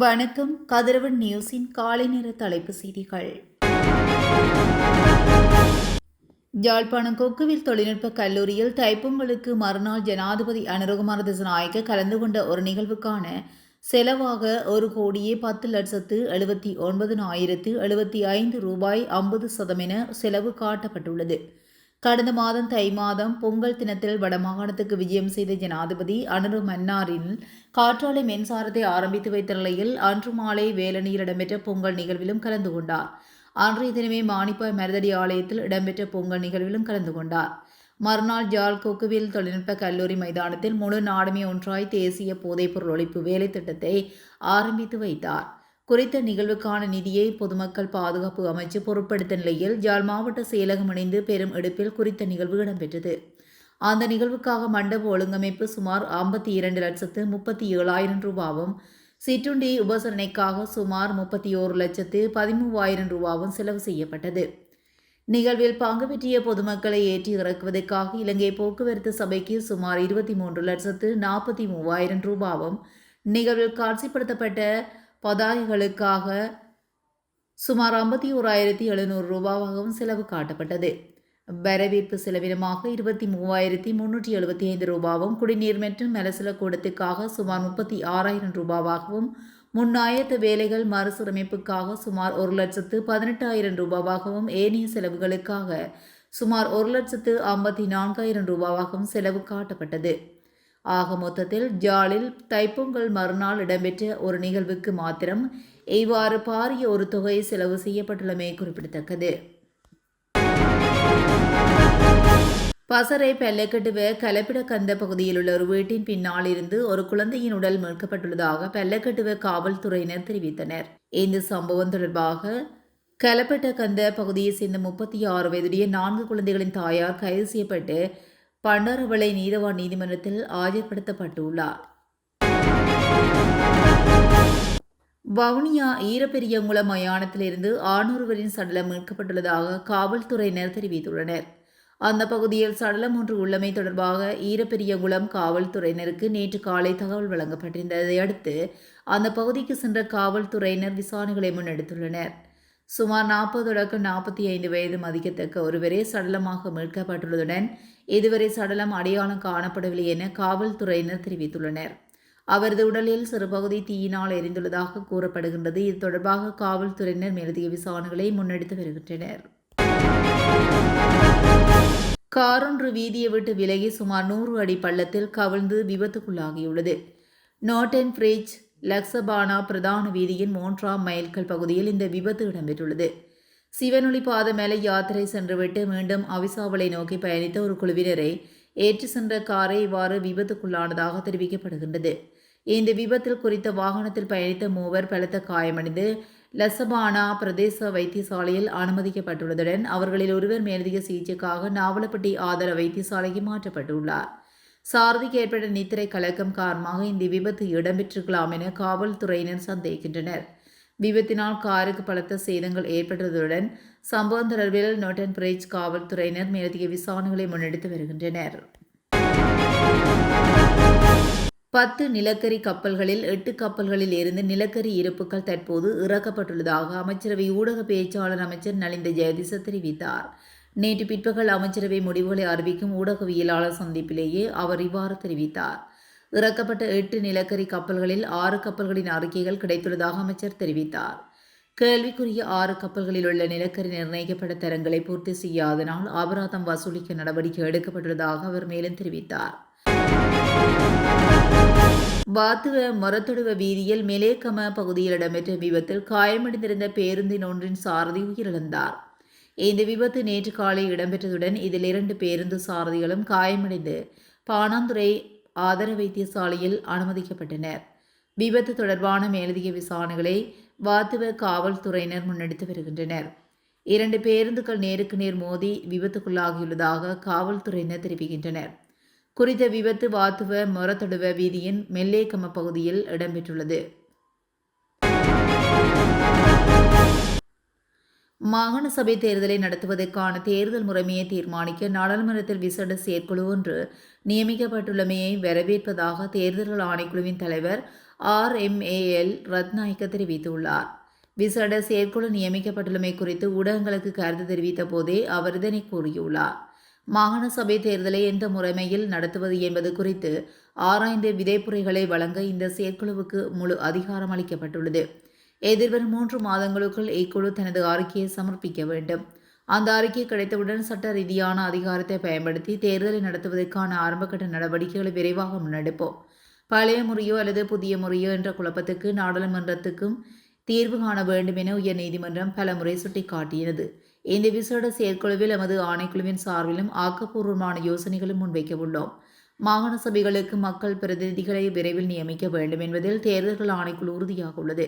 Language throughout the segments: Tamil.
வணக்கம். கதிரவன் நியூஸின் காலை நேர தலைப்பு செய்திகள். யாழ்ப்பாணம் கொக்குவில் தொழில்நுட்ப கல்லூரியில் தைப்பொங்கலுக்கு மறுநாள் ஜனாதிபதி அனுரகுமார திசாநாயக்க கலந்து கொண்ட ஒரு நிகழ்வுக்கான செலவாக 1,10,79,075 ரூபாய் 50% என செலவு காட்டப்பட்டுள்ளது. கடந்த மாதம் தை மாதம் பொங்கல் தினத்தில் வடமாகாணத்துக்கு விஜயம் செய்த ஜனாதிபதி அனுர மன்னாரில் காற்றாலை மின்சாரத்தை ஆரம்பித்து வைத்த நிலையில் அன்று மாலை வேலணியில் இடம்பெற்ற பொங்கல் நிகழ்விலும் கலந்து கொண்டார். அன்றைய தினமே மானிப்பாய் மருதடி ஆலயத்தில் இடம்பெற்ற பொங்கல் நிகழ்விலும் கலந்து கொண்டார். மறுநாள் ஜாழ் கொக்குவில் தொழில்நுட்ப கல்லூரி மைதானத்தில் முழு நாடுமே ஒன்றாய் தேசிய போதைப்பொருள் ஒழிப்பு வேலை திட்டத்தை ஆரம்பித்து வைத்தார். குறித்த நிகழ்வுக்கான நிதியை பொதுமக்கள் பாதுகாப்பு அமைச்சு பொருட்படுத்த நிலையில் யாழ் மாவட்ட செயலகம் இணைந்து பெரும் எடுப்பில் குறித்த நிகழ்வு இடம்பெற்றது. அந்த நிகழ்வுக்காக மண்டப ஒழுங்கமைப்பு சுமார் 52,37,000 ரூபாவும், சிற்றுண்டி உபசரணைக்காக சுமார் 31,13,000 ரூபாவும் செலவு செய்யப்பட்டது. நிகழ்வில் பங்கு பெற்றிய பொதுமக்களை ஏற்றி இறக்குவதற்காக இலங்கை போக்குவரத்து சபைக்கு சுமார் 23,43,000 ரூபாவும், நிகழ்வில் காட்சிப்படுத்தப்பட்ட பதாகைகளுக்காக சுமார் 51,700 ரூபாவாகவும் செலவு காட்டப்பட்டது. வரவேற்பு செலவினமாக 23,375 ரூபாவும், குடிநீர் மற்றும் மலசல கூடத்துக்காக சுமார் 36,000 ரூபாவாகவும், முன்னாயத்த வேலைகள் மறுசீரமைப்புக்காக சுமார் 1,18,000 ரூபாவாகவும், ஏனைய செலவுகளுக்காக சுமார் 1,54,000 ரூபாவாகவும் செலவு காட்டப்பட்டது. ஆக மொத்தத்தில் ஜாலில் தைப்பொங்கல் மறுநாள் இடம்பெற்ற ஒரு நிகழ்வுக்கு மாத்திரம் இவ்வாறு பாரிய ஒரு தொகை செலவு செய்யப்பட்டுள்ளமை குறிப்பிடத்தக்கது. பசறை பெல்லக்கட்டுவ கலப்பிடக்கந்த பகுதியில் உள்ள ஒரு வீட்டின் பின்னால் இருந்து ஒரு குழந்தையின் உடல் மீட்கப்பட்டுள்ளதாக பெல்லக்கட்டுவ காவல்துறையினர் தெரிவித்தனர். இந்த சம்பவம் தொடர்பாக கலப்பிடக்கந்த பகுதியை சேர்ந்த 36 வயதுடைய 4 குழந்தைகளின் தாயார் கைது செய்யப்பட்டு பண்டாரவளை நீதவான் நீதிமன்றத்தில் ஆஜர்படுத்தப்பட்டுள்ளார். வவுனியா ஈரப்பெரியங்குளம் மயானத்திலிருந்து ஆணொருவரின் சடலம் மீட்கப்பட்டுள்ளதாக காவல்துறையினர் தெரிவித்துள்ளனர். அந்த பகுதியில் சடலம் ஒன்று உள்ளமை தொடர்பாக ஈரப்பெரியங்குளம் காவல்துறையினருக்கு நேற்று காலை தகவல் வழங்கப்பட்டிருந்ததை அடுத்து அந்த பகுதிக்கு சென்ற காவல்துறையினர் விசாரணைகளை முன்னெடுத்துள்ளனர். சுமார் 40-45 வயது மதிக்கத்தக்க ஒருவரே சடலமாக மீட்கப்பட்டுள்ளதுடன் இதுவரை சடலம் அடையாளம் காணப்படவில்லை என காவல்துறையினர் தெரிவித்துள்ளனர். அவரது உடலில் சிறு பகுதி தீயினால் எரிந்துள்ளதாக கூறப்படுகின்றது. இது தொடர்பாக காவல்துறையினர் மேலதிக விசாரணைகளை முன்னெடுத்து வருகின்றனர். காரொன்று வீதியை விட்டு விலகி சுமார் 100 அடி பள்ளத்தில் கவிழ்ந்து விபத்துக்குள்ளாகியுள்ளது. நோட்டன் பிரிட்ஜ் லக்சபானா பிரதான வீதியின் 3ஆம் மைல்கல் பகுதியில் இந்த விபத்து இடம்பெற்றுள்ளது. சிவனொளி பாத மேலே யாத்திரை சென்றுவிட்டு மீண்டும் அவிசாவளை நோக்கி பயணித்த ஒரு குழுவினரை ஏற்றி சென்ற காரை இவ்வாறு விபத்துக்குள்ளானதாக தெரிவிக்கப்படுகின்றது. இந்த விபத்தில் குறித்த வாகனத்தில் பயணித்த 3 பலத்த காயமடைந்து லசபானா பிரதேச வைத்தியசாலையில் அனுமதிக்கப்பட்டுள்ளதுடன் அவர்களில் ஒருவர் மேலதிக சிகிச்சைக்காக நாவலப்பட்டி ஆதார வைத்தியசாலைக்கு மாற்றப்பட்டுள்ளார். சாரதிக்கு ஏற்பட்ட நித்திரை கலக்கம் காரணமாக இந்த விபத்து இடம்பெற்றிருக்கலாம் என காவல்துறையினர் சந்தேகிக்கின்றனர். விபத்தினால் காருக்கு பலத்த சேதங்கள் ஏற்பட்டதுடன் சம்பவம் தொடர்பில் நோட்டன் பிரிட்ஜ் காவல்துறையினர் மேலதிக விசாரணைகளை முன்னெடுத்து வருகின்றனர். 10 நிலக்கரி கப்பல்களில் 8 கப்பல்களில் இருந்து நிலக்கரி இருப்புகள் தற்போது இறக்கப்பட்டுள்ளதாக அமைச்சரவை ஊடக பேச்சாளர் அமைச்சர் நலிந்த ஜெயதிச தெரிவித்தார். நேற்று பிற்பகல் அமைச்சரவை முடிவுகளை அறிவிக்கும் ஊடகவியலாளர் சந்திப்பிலேயே அவர் இவ்வாறு தெரிவித்தார். இறக்கப்பட்ட 8 நிலக்கரி கப்பல்களில் 6 கப்பல்களின் அறிக்கைகள் கிடைத்துள்ளதாக அமைச்சர் தெரிவித்தார். கேள்விக்குரிய 6 கப்பல்களில் உள்ள நிலக்கரி நிர்ணயிக்கப்பட்ட தரங்களை பூர்த்தி செய்யாதனால் அபராதம் வசூலிக்க நடவடிக்கை எடுக்கப்பட்டுள்ளதாக அவர் மேலும் தெரிவித்தார். வாத்துவ மொரத்தொடுவ வீதியில் மெலேகம பகுதியில் இடம்பெற்ற விபத்தில் காயமடைந்திருந்த பேருந்தின் ஒன்றின் சாரதி உயிரிழந்தார். இந்த விபத்து நேற்று காலை இடம்பெற்றதுடன் இதில் 2 பேருந்து சாரதிகளும் காயமடைந்து பாணாந்துறை ஆதார வைத்தியசாலையில் அனுமதிக்கப்பட்டனர். விபத்து தொடர்பான மேலதிக விசாரணைகளை வாத்துவ காவல்துறையினர் முன்னெடுத்து வருகின்றனர். 2 பேருந்துகள் நேருக்கு நேர் மோதி விபத்துக்குள்ளாகியுள்ளதாக காவல்துறையினர் தெரிவிக்கின்றனர். குறித்த விபத்து வாத்துவ மொரத்தொடுவ வீதியின் மெல்லேகம பகுதியில் இடம்பெற்றுள்ளது. மாகாண சபை தேர்தலை நடத்துவதற்கான தேர்தல் முறைமையை தீர்மானிக்க நாடாளுமன்றத்தில் விசேட செயற்குழு ஒன்று நியமிக்கப்பட்டுள்ளமையை வரவேற்பதாக தேர்தல்கள் ஆணைக்குழுவின் தலைவர் RMAL ரத்நாயக்க தெரிவித்துள்ளார். விசேட செயற்குழு நியமிக்கப்பட்டுள்ளமை குறித்து ஊடகங்களுக்கு கருத்து தெரிவித்த போதே அவர் இதனை கூறியுள்ளார். மாகாண சபை தேர்தலை எந்த முறைமையில் நடத்துவது என்பது குறித்து ஆராய்ந்து விதைப்புரைகளை வழங்க இந்த செயற்குழுவுக்கு முழு அதிகாரம் அளிக்கப்பட்டுள்ளது. எதிர்வரும் 3 மாதங்களுக்குள் இக்குழு தனது அறிக்கையை சமர்ப்பிக்க வேண்டும். அந்த அறிக்கை கிடைத்தவுடன் சட்ட ரீதியான அதிகாரத்தை பயன்படுத்தி தேர்தலை நடத்துவதற்கான ஆரம்பகட்ட நடவடிக்கைகளை விரைவாக முன்னெடுப்போம். பழைய முறையோ அல்லது புதிய முறையோ என்ற குழப்பத்துக்கு நாடாளுமன்றத்துக்கும் தீர்வு காண வேண்டும் என உயர்நீதிமன்றம் பலமுறை சுட்டிக்காட்டியது. இந்த விசேட செயற்குழுவில் எமது ஆணைக்குழுவின் சார்பிலும் ஆக்கப்பூர்வமான யோசனைகளும் முன்வைக்க உள்ளோம். மாகாண சபைகளுக்கு மக்கள் பிரதிநிதிகளை விரைவில் நியமிக்க வேண்டும் என்பதில் தேர்தல்கள் ஆணைக்குழு உறுதியாக உள்ளது.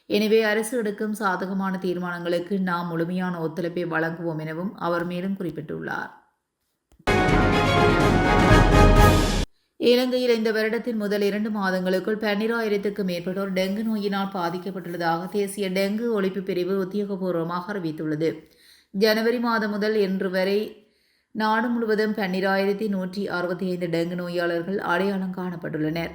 எனவே அரசு எடுக்கும் சாதகமான தீர்மானங்களுக்கு நாம் முழுமையான ஒத்துழைப்பை வழங்குவோம் எனவும் அவர் மேலும் குறிப்பிட்டுள்ளார். இலங்கையில் இந்த வருடத்தின் முதல் 2 மாதங்களுக்குள் 12,000க்கும் மேற்பட்டோர் டெங்கு நோயினால் பாதிக்கப்பட்டுள்ளதாக தேசிய டெங்கு ஒழிப்பு பிரிவு உத்தியோகபூர்வமாக அறிவித்துள்ளது. ஜனவரி மாதம் முதல் இன்று வரை நாடு முழுவதும் 12,165 டெங்கு நோயாளர்கள் அடையாளம் காணப்பட்டுள்ளனர்.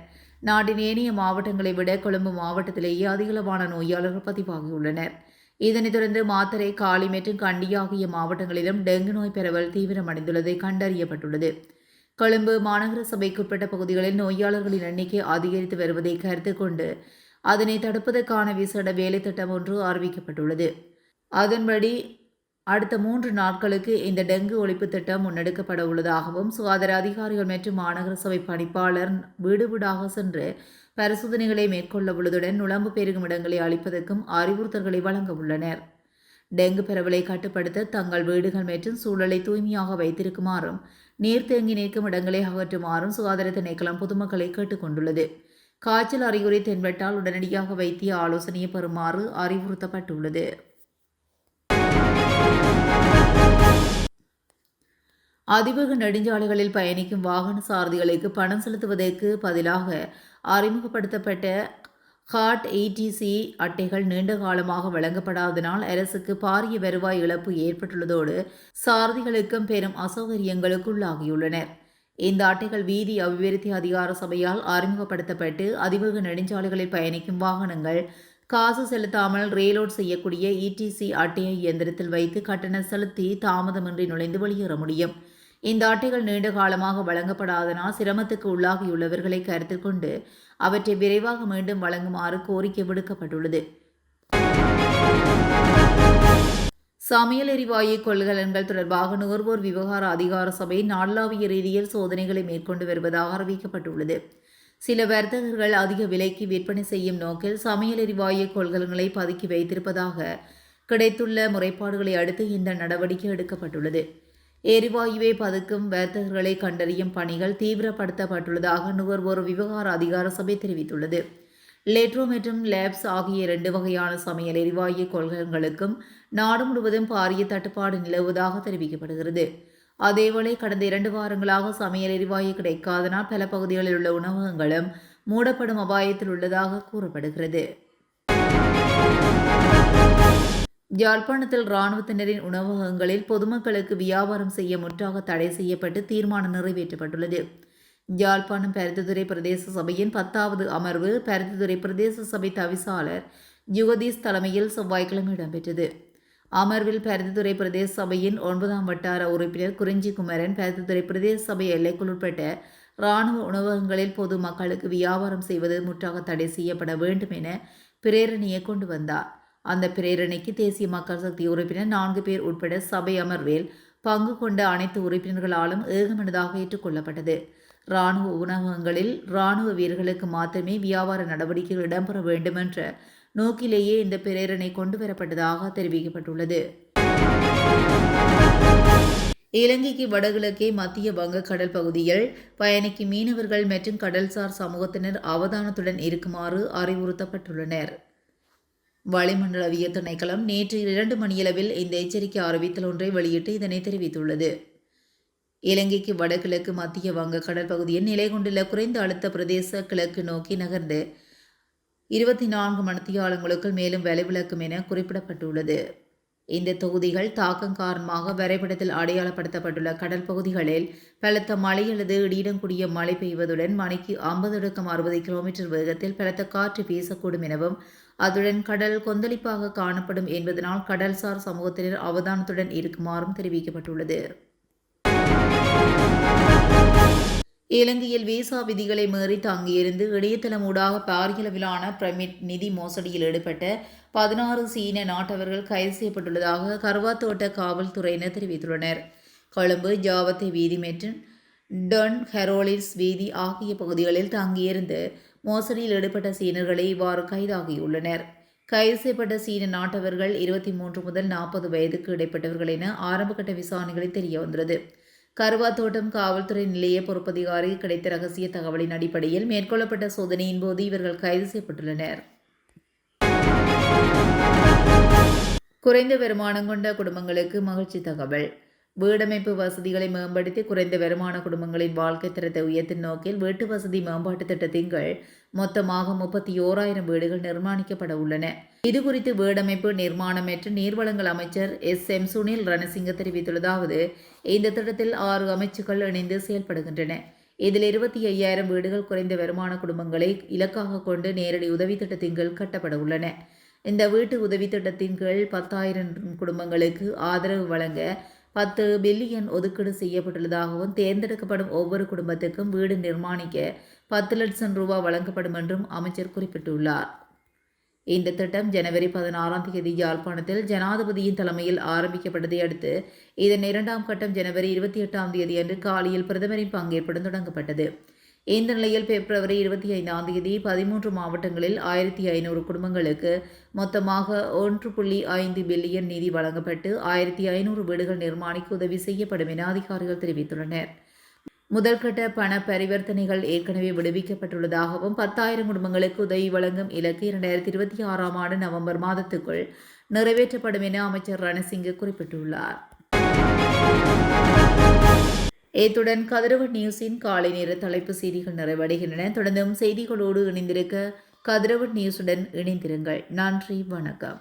நாட்டின் ஏனைய மாவட்டங்களை விட கொழும்பு மாவட்டத்திலேயே அதிகளவான நோயாளர்கள் பதிவாகியுள்ளனர். இதனைத் தொடர்ந்து மாத்தறை, காலி மற்றும் கண்டி ஆகிய மாவட்டங்களிலும் டெங்கு நோய் பரவல் தீவிரமடைந்துள்ளதை கண்டறியப்பட்டுள்ளது. கொழும்பு மாநகர சபைக்குட்பட்ட பகுதிகளில் நோயாளர்களின் எண்ணிக்கை அதிகரித்து வருவதை கருத்தில் கொண்டு அதனை தடுப்பதற்கான விசேட வேலை திட்டம் ஒன்று அறிவிக்கப்பட்டுள்ளது. அதன்படி அடுத்த 3 நாட்களுக்கு இந்த டெங்கு ஒழிப்பு திட்டம் முன்னெடுக்கப்பட உள்ளதாகவும் சுகாதார அதிகாரிகள் மற்றும் மாநகர சபை பணிப்பாளர் வீடு வீடாக சென்று பரிசோதனைகளை மேற்கொள்ள உள்ளதுடன் நுழம்பு பெருகும் இடங்களை அளிப்பதற்கும் அறிவுறுத்தல்களை வழங்க உள்ளனர். டெங்கு பரவலை கட்டுப்படுத்த தங்கள் வீடுகள் மற்றும் சூழலை தூய்மையாக வைத்திருக்குமாறும் நீர் தேங்கி நிற்கும் இடங்களை அகற்றுமாறும் சுகாதார திணைக்களம் பொதுமக்களை கேட்டுக்கொண்டுள்ளது. காய்ச்சல் அறிகுறி தென்பட்டால் உடனடியாக வைத்திய ஆலோசனையை பெறுமாறு அறிவுறுத்தப்பட்டுள்ளது. அதிவேக நெடுஞ்சாலைகளில் பயணிக்கும் வாகன சாரதிகளுக்கு பணம் செலுத்துவதற்கு பதிலாக அறிமுகப்படுத்தப்பட்ட ஹாட் ETC அட்டைகள் நீண்ட காலமாக வழங்கப்படாததனால் அரசுக்கு பாரிய வருவாய் இழப்பு ஏற்பட்டுள்ளதோடு சாரதிகளுக்கும் பெரும் அசௌகரியங்களுக்கு உள்ளாகியுள்ளனர். இந்த அட்டைகள் வீதி அபிவிருத்தி அதிகார சபையால் அறிமுகப்படுத்தப்பட்டு அதிவேக நெடுஞ்சாலைகளில் பயணிக்கும் வாகனங்கள் காசு செலுத்தாமல் ரீலோட் செய்யக்கூடிய ETC அட்டையை இயந்திரத்தில் வைத்து கட்டணம் செலுத்தி தாமதமின்றி நுழைந்து வெளியேற முடியும். இந்த அட்டைகள் நீண்ட காலமாக வழங்கப்படாதனால் சிரமத்துக்கு உள்ளாகியுள்ளவர்களை கருத்தில் கொண்டு அவற்றை விரைவாக மீண்டும் வழங்குமாறு கோரிக்கை விடுக்கப்பட்டுள்ளது. சமையல் எரிவாயு கொள்கலன்கள் தொடர்பாக நுகர்வோர் விவகார அதிகார சபை நாடளாவிய ரீதியில் சோதனைகளை மேற்கொண்டு வருவதாக அறிவிக்கப்பட்டுள்ளது. சில வர்த்தகர்கள் அதிக விலைக்கு விற்பனை செய்யும் நோக்கில் சமையல் எரிவாயு கொள்கலன்களை பதுக்கி வைத்திருப்பதாக கிடைத்துள்ள முறைப்பாடுகளை அடுத்து இந்த நடவடிக்கை எடுக்கப்பட்டுள்ளது. எரிவாயுவை பதுக்கும் வர்த்தகர்களை கண்டறியும் பணிகள் தீவிரப்படுத்தப்பட்டுள்ளதாக நுகர்வோர் விவகார அதிகார சபை தெரிவித்துள்ளது. லெட்ரோ மற்றும் லேப்ஸ் ஆகிய 2 வகையான சமையல் எரிவாயு கொள்கலன்களுக்கும் நாடு முழுவதும் பாரிய தட்டுப்பாடு நிலவுவதாக தெரிவிக்கப்படுகிறது. அதேவேளை கடந்த 2 வாரங்களாக சமையல் எரிவாயு கிடைக்காதனால் பல பகுதிகளில் உள்ள உணவகங்களும் மூடப்படும் அபாயத்தில் உள்ளதாக கூறப்படுகிறது. யாழ்ப்பாணத்தில் இராணுவத்தினரின் உணவகங்களில் பொதுமக்களுக்கு வியாபாரம் செய்ய முற்றாக தடை செய்யப்பட்டு தீர்மானம் நிறைவேற்றப்பட்டுள்ளது. யாழ்ப்பாணம் பருத்தித்துறை பிரதேச சபையின் 10வது அமர்வு பருத்தித்துறை பிரதேச சபை தவிசாளர் யுகதீஷ் தலைமையில் செவ்வாய்க்கிழமை இடம்பெற்றது. அமர்வில் பருத்தித்துறை பிரதேச சபையின் 9ஆம் வட்டார உறுப்பினர் குறிஞ்சி குமரன் பருத்தித்துறை பிரதேச சபை எல்லைக்குள் உட்பட்ட இராணுவ உணவகங்களில் பொது மக்களுக்கு வியாபாரம் செய்வது முற்றாக தடை செய்யப்பட வேண்டும் என பிரேரணையை கொண்டு வந்தார். அந்த பிரேரணைக்கு தேசிய மக்கள் சக்தி உறுப்பினர் 4 பேர் உட்பட சபை அமர்வில் பங்கு கொண்ட அனைத்து உறுப்பினர்களாலும் ஏகமனதாக ஏற்றுக்கொள்ளப்பட்டது. இராணுவ உணவகங்களில் இராணுவ வீரர்களுக்கு மாத்திரமே வியாபார நடவடிக்கைகள் இடம்பெற வேண்டும் என்ற நோக்கிலேயே இந்த பிரேரணை கொண்டு வரப்பட்டதாக தெரிவிக்கப்பட்டுள்ளது. இலங்கைக்கு வடகிழக்கே மத்திய வங்கக்கடல் பகுதியில் பயணிக்கும் மீனவர்கள் மற்றும் கடல்சார் சமூகத்தினர் அவதானத்துடன் இருக்குமாறு அறிவுறுத்தப்பட்டுள்ளனர். வளிமண்டலவிய திணைக்களம் நேற்று 2 மணியளவில் இந்த எச்சரிக்கை அறிவித்தல் ஒன்றை வெளியிட்டு இதனை தெரிவித்துள்ளது. இலங்கைக்கு வடகிழக்கு மத்திய வங்கக்கடல் பகுதியில் நிலை கொண்டுள்ள குறைந்த அழுத்த பிரதேச கிழக்கு நோக்கி நகர்ந்து 24 மணித்தியாலங்களுக்குள் மேலும் வலுவிழக்கும் என குறிப்பிடப்பட்டுள்ளது. இந்த தொகுதிகள் தாக்கம் காரணமாக வரைபடத்தில் அடையாளப்படுத்தப்பட்டுள்ள கடல் பகுதிகளில் பலத்த மழை அல்லது இடியுடன் கூடிய மழை பெய்வதுடன் மணிக்கு 50-60 கிலோமீட்டர் வேகத்தில் பலத்த காற்று வீசக்கூடும் எனவும் அதுடன் கடல் கொந்தளிப்பாக காணப்படும் என்பதனால் கடல்சார் சமூகத்தினர் அவதானத்துடன் இருக்குமாறும் தெரிவிக்கப்பட்டுள்ளது. இலங்கையில் விசா விதிகளை மீறி தங்கியிருந்து இணையதளம் ஊடாக பாரியளவிலான பிரமிட் நிதி மோசடியில் ஈடுபட்ட 16 சீன நாட்டவர்கள் கைது செய்யப்பட்டுள்ளதாக கர்வாத்தோட்ட காவல்துறையினர் தெரிவித்துள்ளனர். கொழும்பு ஜாவத்தை வீதி மற்றும் டொன் ஹெரோலிஸ் வீதி ஆகிய பகுதிகளில் தங்கியிருந்து மோசடியில் ஈடுபட்ட சீனர்களே இவ்வாறு கைதாகியுள்ளனர். கைது செய்யப்பட்ட சீன நாட்டவர்கள் 23 முதல் 40 வயதுக்கு இடைப்பட்டவர்கள் என ஆரம்பகட்ட விசாரணைகளில் தெரியவந்துள்ளது. கருவாத்தோட்டம் காவல்துறை நிலைய பொறுப்பதிகாரி கிடைத்த ரகசிய தகவலின் அடிப்படையில் மேற்கொள்ளப்பட்ட சோதனையின் போது இவர்கள் கைது செய்யப்பட்டுள்ளனர். குறைந்த வருமானம் கொண்ட குடும்பங்களுக்கு மகிழ்ச்சி தகவல். வீடமைப்பு வசதிகளை மேம்படுத்தி குறைந்த வருமான குடும்பங்களின் வாழ்க்கை தரத்தை உயர்த்தும் நோக்கில் வீட்டு வசதி மேம்பாட்டு திட்டத்தின் கீழ் மொத்தமாக 31,000 வீடுகள் நிர்மாணிக்கப்பட உள்ளன. இதுகுறித்து வீடமைப்பு நிர்மாணம் மற்றும் நீர்வளங்கள் அமைச்சர் SM சுனில் ரணசிங்க தெரிவித்துள்ளதாவது, இந்த திட்டத்தில் 6 அமைச்சுக்கள் இணைந்து செயல்படுகின்றன. இதில் 25,000 வீடுகள் குறைந்த வருமான குடும்பங்களை இலக்காக கொண்டு நேரடி உதவி திட்டத்தின் கீழ் கட்டப்பட உள்ளன. இந்த வீட்டு உதவி திட்டத்தின் கீழ் 10,000 குடும்பங்களுக்கு ஆதரவு வழங்க 10 பில்லியன் ஒதுக்கீடு செய்யப்பட்டுள்ளதாகவும் தேர்ந்தெடுக்கப்படும் ஒவ்வொரு குடும்பத்துக்கும் வீடு நிர்மாணிக்க 10 லட்சம் ரூபாய் வழங்கப்படும் என்றும் அமைச்சர் குறிப்பிட்டுள்ளார். இந்த திட்டம் ஜனவரி 16 யாழ்ப்பாணத்தில் ஜனாதிபதியின் தலைமையில் ஆரம்பிக்கப்பட்டதை அடுத்து இதன் 2ஆம் கட்டம் ஜனவரி 28 அன்று காலையில் பிரதமரின் பங்கேற்புடன் தொடங்கப்பட்டது. இந்த நிலையில் பிப்ரவரி 25 13 மாவட்டங்களில் 1,500 குடும்பங்களுக்கு மொத்தமாக 1.5 பில்லியன் நிதி வழங்கப்பட்டு 1,500 வீடுகள் நிர்மாணிக்க உதவி செய்யப்படும் என அதிகாரிகள் தெரிவித்துள்ளனர். முதல்கட்ட பண பரிவர்த்தனைகள் ஏற்கனவே விடுவிக்கப்பட்டுள்ளதாகவும் 10,000 குடும்பங்களுக்கு உதவி வழங்கும் இலக்கு 2026ஆம் ஆண்டு நவம்பர் மாதத்துக்குள் நிறைவேற்றப்படும் என அமைச்சர் ரணசிங்க குறிப்பிட்டுள்ளார். இத்துடன் கதிரவன் நியூஸின் காலை நேர தலைப்பு செய்திகள் நிறைவடைகின்றன. தொடர்ந்தும் செய்திகளோடு இணைந்திருக்க கதிரவன் நியூஸுடன் இணைந்திருங்கள். நன்றி, வணக்கம்.